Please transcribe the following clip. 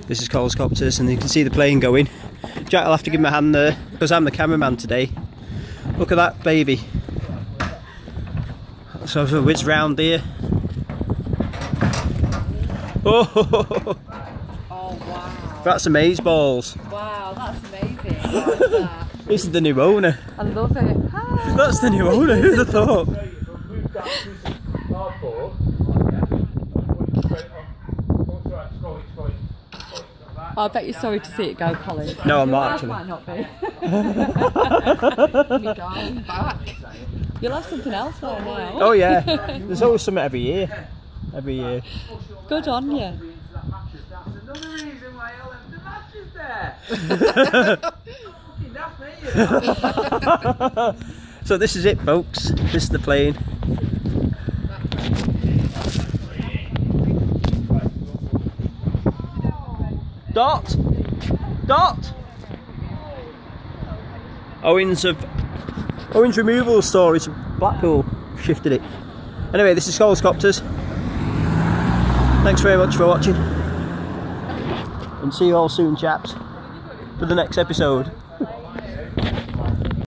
This is Colscopters, and you can see the plane going. Jack will have to give me a hand there because I'm the cameraman today. Look at that baby. So I've whizzed round here. Oh, wow. That's amaze balls. Wow, that's amazing. This is the new owner. I love it. Ah. That's the new owner, who'd have thought? I bet you're sorry to see it go, Colin. No, I'm not actually. Might not be. Me darling back. You'll have something else there now. Oh yeah, there's always something every year. Every year. Good on you. That's another reason why I left the matches there. So this is it, folks. This is the plane. Dot! Dot! Owens removals storage, Blackpool shifted it. Anyway, this is Colscopters. Thanks very much for watching. And see you all soon, chaps, for the next episode.